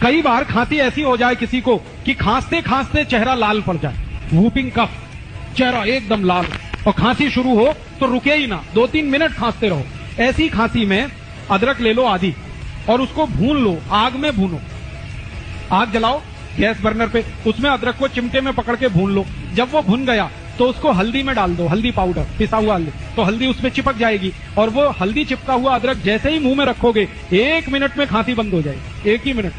कई बार खांसी ऐसी हो जाए किसी को कि खांसते खांसते चेहरा लाल पड़ जाए, वूपिंग कफ, चेहरा एकदम लाल, और खांसी शुरू हो तो रुके ही ना, 2-3 मिनट खांसते रहो। ऐसी खांसी में अदरक ले लो आधी और उसको भून लो, आग में भूनो। आग जलाओ गैस बर्नर पे, उसमें अदरक को चिमटे में पकड़ के भून लो। जब वो भुन गया तो उसको हल्दी में डाल दो, हल्दी पाउडर, पिसा हुआ हल्दी, तो हल्दी उसमें चिपक जाएगी और वो हल्दी चिपका हुआ अदरक जैसे ही मुंह में रखोगे 1 मिनट में खांसी बंद हो जाएगी, 1 ही मिनट।